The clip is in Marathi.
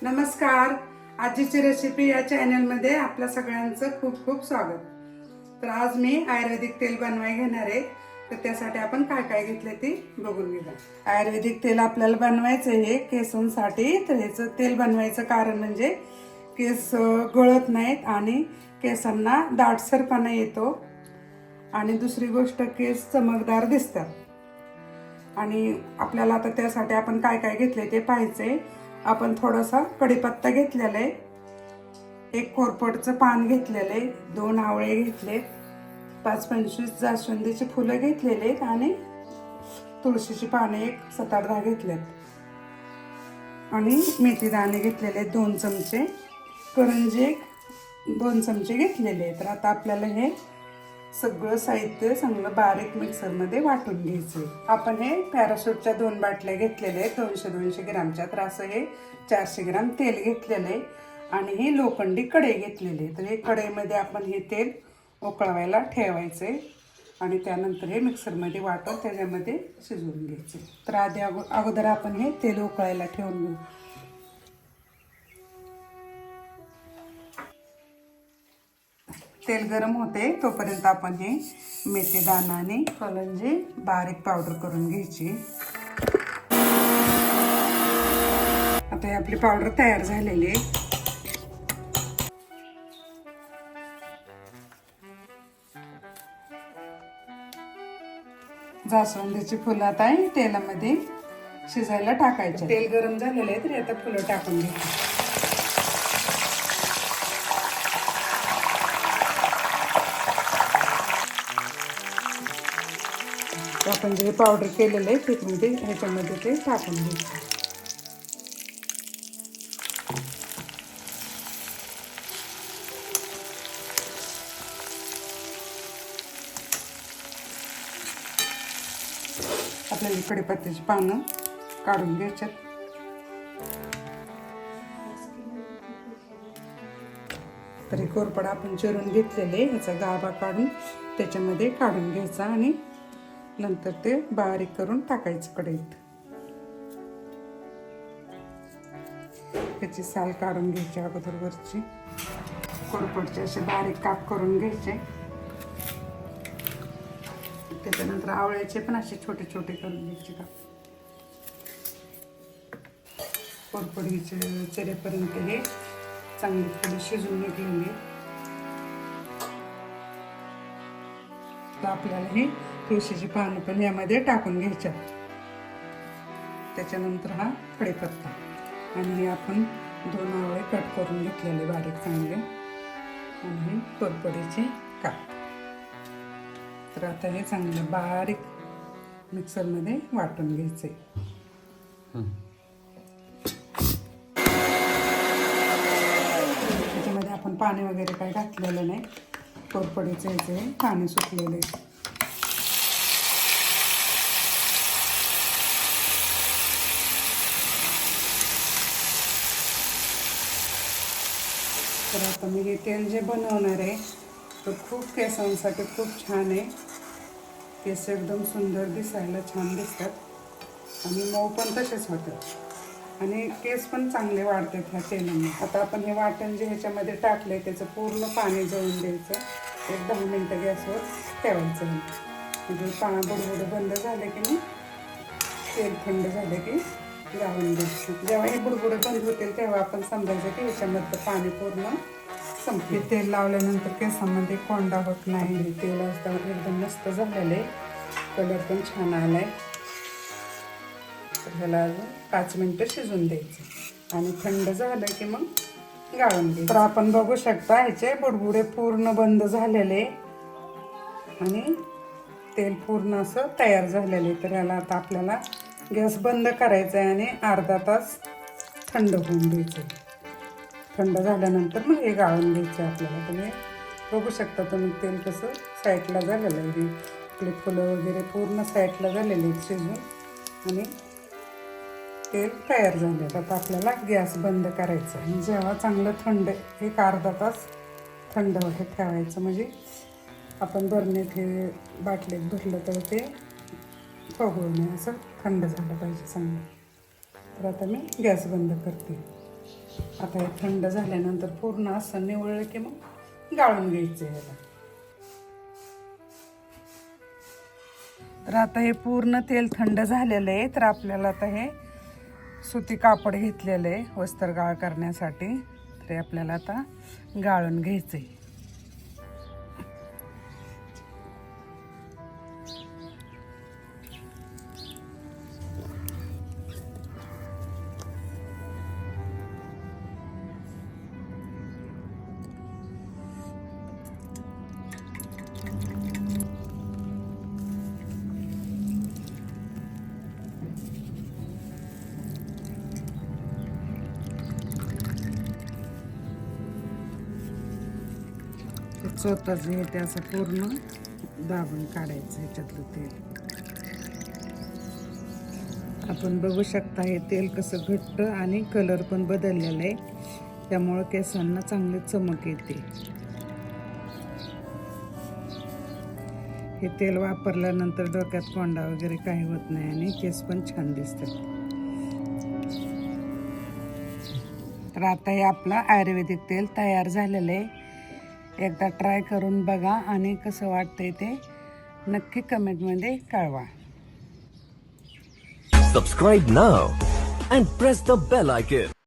नमस्कार. आजीची रेसिपी या चॅनलमध्ये आपल्या सगळ्यांचं खूप खूप स्वागत. तर आज मी आयुर्वेदिक तेल बनवायला घेणार आहे. तर त्यासाठी आपण काय काय घेतले ते बघून घेऊया. आयुर्वेदिक तेल आपल्याला बनवायचं आहे केसांसाठी. तर ह्याचं तेल बनवायचं कारण म्हणजे केस गळत नाहीत आणि केसांना दाटसरपणा येतो आणि दुसरी गोष्ट केस चमकदार दिसतात. आणि आपल्याला आता त्यासाठी आपण काय काय घेतले ते पाहायचंय. आपण थोडासा कढीपत्ता घेतलेला आहे, एक कोरफडचं पान घेतलेलं आहे, 2 आवळे घेतले, 5-25 जास्वंदीची फुलं घेतलेले आहेत आणि तुळशीची पाने एक 7-8 घेतलेत आणि मेथी दाणे घेतलेले 2 चमचे, करंजी 2 चमचे घेतलेले आहेत. तर आता आपल्याला हे सगळं साहित्य चांगलं बारीक मिक्सरमध्ये वाटून घ्यायचं. आपण हे पॅराशूटच्या 2 बाटल्या घेतलेल्या आहेत 200-200 ग्रामच्या. तर असं हे 400 ग्राम तेल घेतलेलं आहे आणि हे लोखंडी कढई घेतलेली आहे. तर हे कढईमध्ये आपण हे तेल उकळवायला ठेवायचे आणि त्यानंतर हे मिक्सरमध्ये वाटून त्याच्यामध्ये शिजवून घ्यायचे. तर आधी अगोदर आपण हे तेल उकळायला ठेवून घेऊ. तेल गरम होते तोपर्यंत आपण हे मेथी दाणा आणि करंजी बारीक पावडर करून घ्यायची. आता ही आपली पावडर तयार झालेली आहे. जास्वंदीची फुलं आता तेलामध्ये शिजायला टाकायचे. तेल गरम झालेलं आहे तर आता फुलं टाकून घ्यायची. आपण जे पावडर केलेलं आहे पीठमध्ये ह्याच्यामध्ये ते टाकून घ्यायचं. आपल्याला कढीपत्त्याची पानं काढून घ्यायच्यात. तरी कोरफड आपण चिरून घेतलेले ह्याचा गाभा काढून त्याच्यामध्ये काढून घ्यायचा आणि नंतर ते बारीक करून टाकायचं कढईत. त्याची साल काढून घ्यायची अगोदर वरची. कोरफडचे असे बारीक काप करून घ्यायचे. त्याच्यानंतर आवळ्याचे पण असे छोटे छोटे करून घ्यायचे काप. कोरफडीचे चिरेपर्यंत हे चांगली थोडी शिजून निघलेली. तर आपल्याला हे तुळशीची पानं पण यामध्ये टाकून घ्यायच्यात. त्याच्यानंतर हा कढीपत्ता आणि हे आपण 2 आवळे कट करून घेतलेले बारीक चांगले आणि कोरफडीचे काप. तर आता हे चांगलं बारीक मिक्सरमध्ये वाटून घ्यायचे. त्याच्यामध्ये आपण पाणी वगैरे काही घातलेलं नाही. कोरफडीचे ह्याचे पाणी सुटलेले. तर आता मी हे तेल जे बनवणार आहे तर खूप केसांसाठी खूप छान आहे. केस एकदम सुंदर दिसायला छान दिसतात आणि मऊ पण तसेच होतात आणि केस पण चांगले वाढतात ह्या तेलाने. आता आपण हे वाटण जे ह्याच्यामध्ये टाकले त्याचं पूर्ण पाणी जळून द्यायचं. एक 10 मिनटं गॅसवर ठेवायचं. म्हणजे बुडबुडे बंद झाले की मी तेल थंड झाले की गाळून द्यायचं. जेव्हा हे बुडबुडे बंद होतील तेव्हा आपण समजायचं की ह्याच्यामधलं पाणी पूर्ण संपले. तेल लावल्यानंतर केसांमध्ये कोंडा होत नाही. तेल एकदम मस्त झालेलं आहे. कलर पण छान आलाय. तर ह्याला अजून 5 मिनटं शिजून द्यायचं आणि थंड झालं की मग गाळून द्यायचं. तर आपण बघू शकता ह्याचे बुडबुडे पूर्ण बंद झालेले आणि तेल पूर्ण असं तयार झालेले. तर ह्याला आता आपल्याला गॅस बंद करायचा आहे आणि अर्धा तास थंड होऊन द्यायचं. थंड झाल्यानंतर मग हे गाळून घ्यायचं आपल्याला. तुम्ही बघू शकता तुम्ही तेल कसं साईडला झालेलं आहे. आपले फुलं वगैरे पूर्ण साईडला झालेले आहेत शिजून आणि तेल तयार झालं. आता आपल्याला गॅस बंद करायचा आणि जेव्हा चांगलं थंड एक अर्धा तास थंड होते ठेवायचं. म्हणजे आपण बरणीत हे बाटलीत भरलं तर ते फुगू नये असं थंड झालं पाहिजे चांगलं. तर आता मी गॅस बंद करते. आता हे थंड झाल्यानंतर पूर्ण असं निवळलं की मग गाळून घ्यायचं याला. तर आता हे पूर्ण तेल थंड झालेलं आहे. तर आपल्याला आता हे सुती कापड घेतलेलं आहे वस्त्र गाळ करण्यासाठी. तर आपल्याला आता गाळून घ्यायचं आहे. स्वतःच हे ते असं पूर्ण दाबून काढायचं ह्याच्यातलं तेल. आपण बघू शकता हे तेल कसं घट्ट आणि कलर पण बदललेला आहे. त्यामुळं केसांना चांगली चमक येते. हे तेल वापरल्यानंतर डोक्यात कोंडा वगैरे काही होत नाही आणि केस पण छान दिसतात. तर आता हे आपलं आयुर्वेदिक तेल तयार झालेलं आहे. एकदा ट्राय करून बघा आणि कसं वाटतंय ते नक्की कमेंटमध्ये कळवा. Subscribe now and press the bell icon.